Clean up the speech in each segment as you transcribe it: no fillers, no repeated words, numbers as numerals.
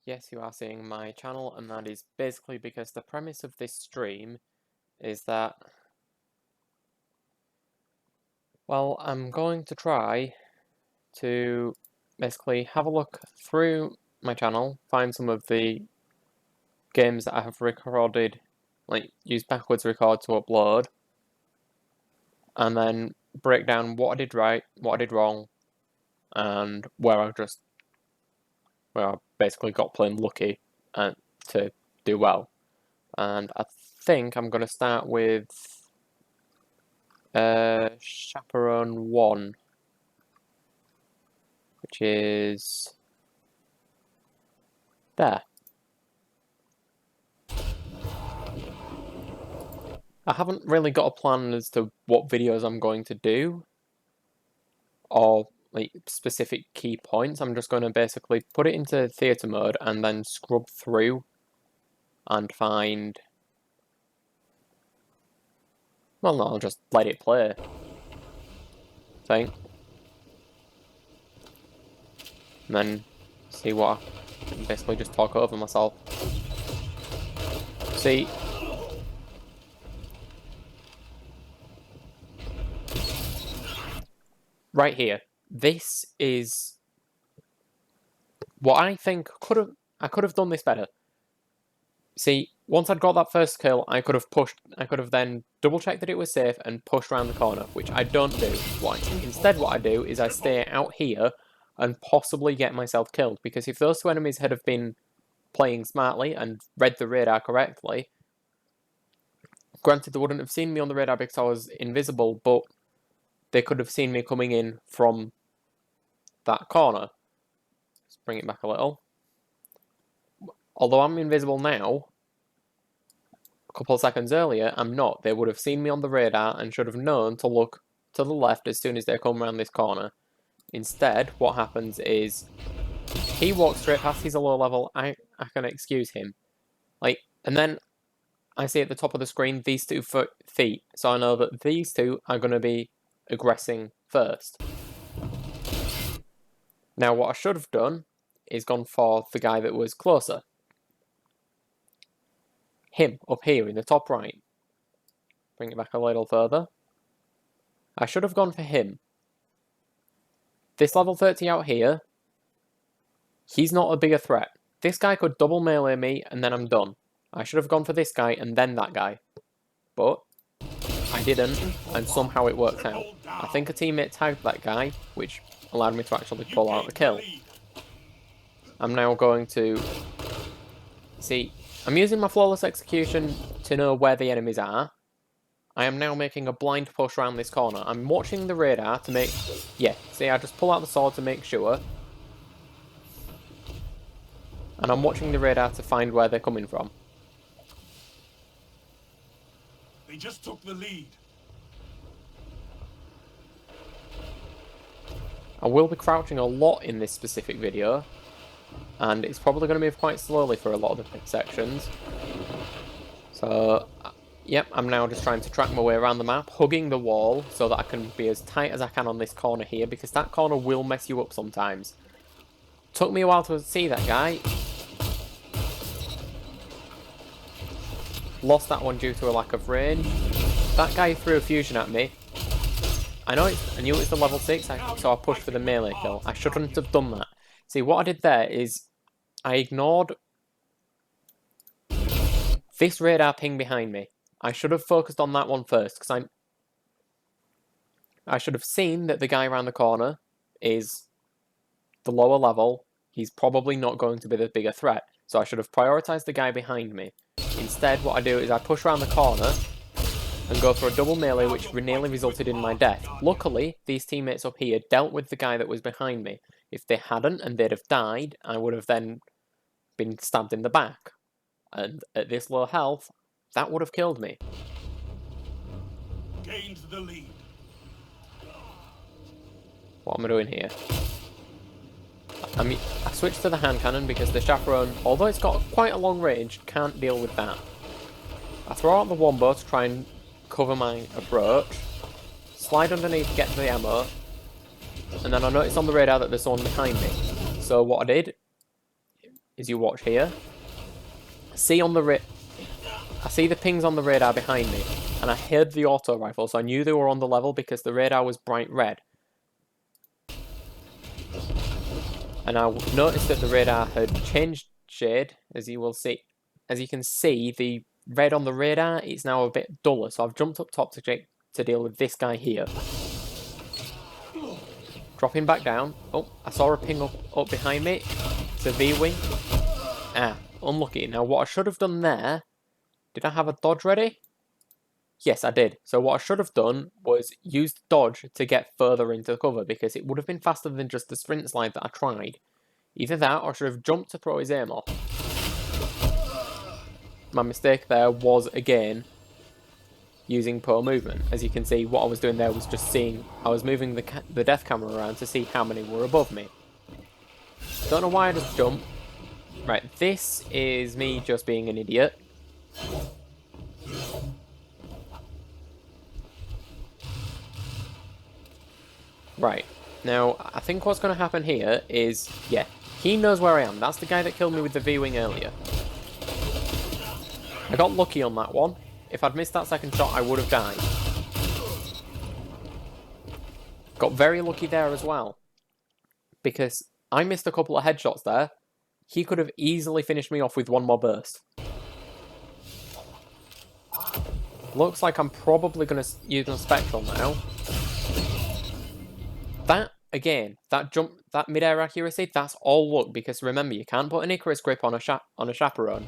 yes, you are seeing my channel, and that is basically because the premise of this stream is that, well, I'm going to try to basically have a look through my channel, find some of the games that I have recorded, like use backwards record to upload, and then break down what I did right, what I did wrong, and where I basically got plain lucky to do well. And I think I'm going to start with Chaperone 1, which is there. I haven't really got a plan as to what videos I'm going to do, or like specific key points. I'm just going to basically put it into theatre mode and then scrub through and find... Well, no, I'll just let it play. I think. And then see what I can basically just talk over myself. See, right here, this is what I think I could have done this better. See, once I'd got that first kill, I could have then double checked that it was safe and pushed around the corner, which I don't do. Instead what I do is I stay out here and possibly get myself killed, because if those two enemies had have been playing smartly and read the radar correctly, granted they wouldn't have seen me on the radar because I was invisible, but they could have seen me coming in from that corner. Let's bring it back a little. Although I'm invisible now, a couple of seconds earlier, I'm not. They would have seen me on the radar and should have known to look to the left as soon as they come around this corner. Instead, what happens is he walks straight past, he's a low level, I can excuse him. And then I see at the top of the screen these 2 feet, so I know that these two are going to be aggressing first. Now what I should have done is gone for the guy that was closer. Him, up here in the top right. Bring it back a little further. I should have gone for him. This level 30 out here, he's not a bigger threat. This guy could double melee me and then I'm done. I should have gone for this guy and then that guy. But I didn't, and somehow it worked out. I think a teammate tagged that guy, which allowed me to actually pull out the kill. I'm now going to... See, I'm using my flawless execution to know where the enemies are. I am now making a blind push around this corner. I'm watching the radar to make... Yeah, see, I just pull out the sword to make sure. And I'm watching the radar to find where they're coming from. They just took the lead. I will be crouching a lot in this specific video, and it's probably going to move quite slowly for a lot of the sections. So, yep, I'm now just trying to track my way around the map, hugging the wall so that I can be as tight as I can on this corner here, because that corner will mess you up sometimes. Took me a while to see that guy. Lost that one due to a lack of range. That guy threw a fusion at me. I knew it's the level 6, so I pushed for the melee kill. I shouldn't have done that. See, what I did there is I ignored this radar ping behind me. I should have focused on that one first, because I should have seen that the guy around the corner is the lower level. He's probably not going to be the bigger threat, so I should have prioritized the guy behind me. Instead, what I do is I push around the corner and go for a double melee, which nearly resulted in my death. Luckily, these teammates up here dealt with the guy that was behind me. If they hadn't and they'd have died, I would have then been stabbed in the back. And at this low health, that would have killed me. Gained the lead. What am I doing here? I switched to the hand cannon because the chaperone, although it's got quite a long range, can't deal with that. I throw out the wombo to try and cover my approach, slide underneath to get to the ammo, and then I noticed on the radar that there's someone behind me. So what I did, is you watch here. I see the pings on the radar behind me, and I heard the auto rifle, so I knew they were on the level because the radar was bright red. And I noticed that the radar had changed shade, as you will see. As you can see, the red on the radar is now a bit duller, so I've jumped up top to deal with this guy here. Dropping back down. Oh, I saw a ping up behind me. It's a V-wing. Ah, unlucky. Now, what I should have done there... Did I have a dodge ready? Yes, I did. So what I should have done was use the dodge to get further into cover, because it would have been faster than just the sprint slide that I tried. Either that, or I should have jumped to throw his aim off. My mistake there was, again, using poor movement. As you can see, what I was doing there was just seeing... I was moving the death camera around to see how many were above me. Don't know why I just jumped. Right, this is me just being an idiot. Right, now, I think what's going to happen here is, yeah, he knows where I am. That's the guy that killed me with the V-wing earlier. I got lucky on that one. If I'd missed that second shot, I would have died. Got very lucky there as well, because I missed a couple of headshots there. He could have easily finished me off with one more burst. Looks like I'm probably going to use a Spectral now. That, again, that jump, that mid-air accuracy, that's all luck, because remember, you can't put an Icarus grip on a chaperone.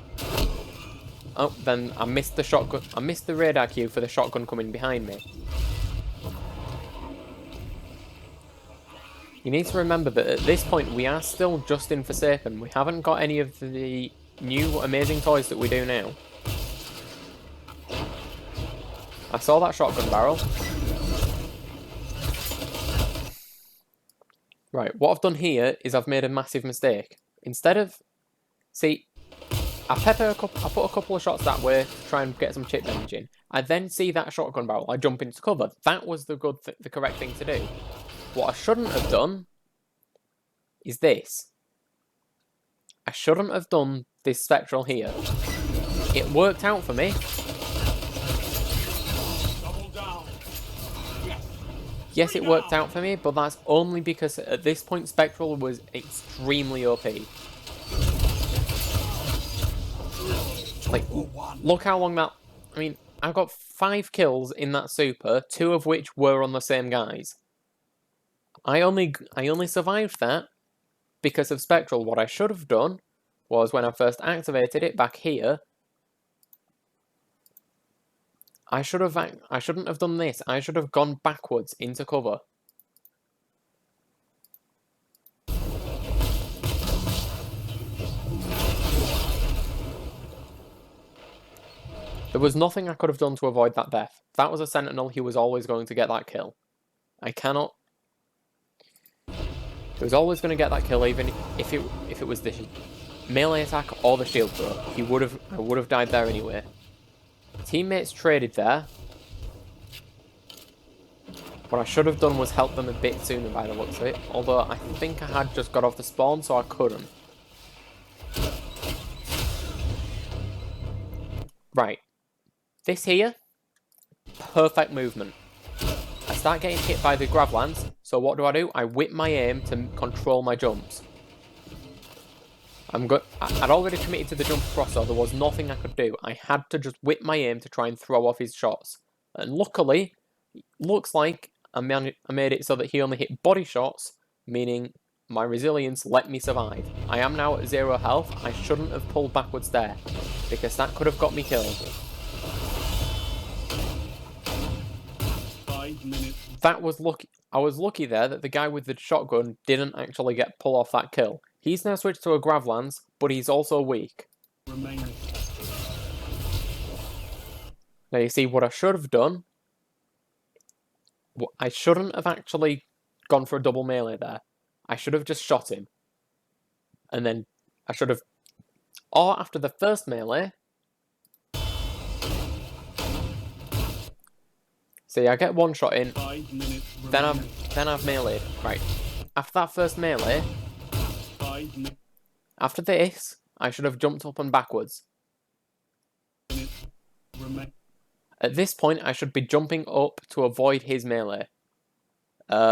Oh, then I missed the shotgun. I missed the radar cue for the shotgun coming behind me. You need to remember that at this point, we are still just in Forsaken. We haven't got any of the new amazing toys that we do now. I saw that shotgun barrel. Right, what I've done here is I've made a massive mistake. Instead of... See, I put a couple of shots that way to try and get some chip damage in. I then see that shotgun barrel, I jump into cover. That was the correct thing to do. What I shouldn't have done is this. I shouldn't have done this Spectral here. It worked out for me. Yes, it worked out for me, but that's only because at this point Spectral was extremely OP. Like, look how long that... I mean, I got 5 kills in that super, 2 of which were on the same guys. I only survived that because of Spectral. What I should have done was, when I first activated it back here, I shouldn't have done this. I should have gone backwards into cover. There was nothing I could have done to avoid that death. If that was a Sentinel, he was always going to get that kill. I cannot... He was always going to get that kill, even if it was the melee attack or the shield throw. I would have died there anyway. Teammates traded there. What I should have done was help them a bit sooner by the looks of it. Although I think I had just got off the spawn, so I couldn't. Right. This here, perfect movement. I start getting hit by the Gravlance, so what do? I whip my aim to control my jumps. I'd already committed to the jump across, so there was nothing I could do. I had to just whip my aim to try and throw off his shots. And luckily, looks like I made it so that he only hit body shots, meaning my resilience let me survive. I am now at 0 health. I shouldn't have pulled backwards there, because that could have got me killed. 5 minutes. That was lucky. I was lucky there that the guy with the shotgun didn't actually pull off that kill. He's now switched to a Gravlance, but he's also weak. Remaining. Now you see what I should have done. I shouldn't have actually gone for a double melee there. I should have just shot him. And then I should have... Or after the first melee... See, I get one shot in, then I've meleeed. Right. After that first melee, After this, I should have jumped up and backwards. Remain. At this point, I should be jumping up to avoid his melee.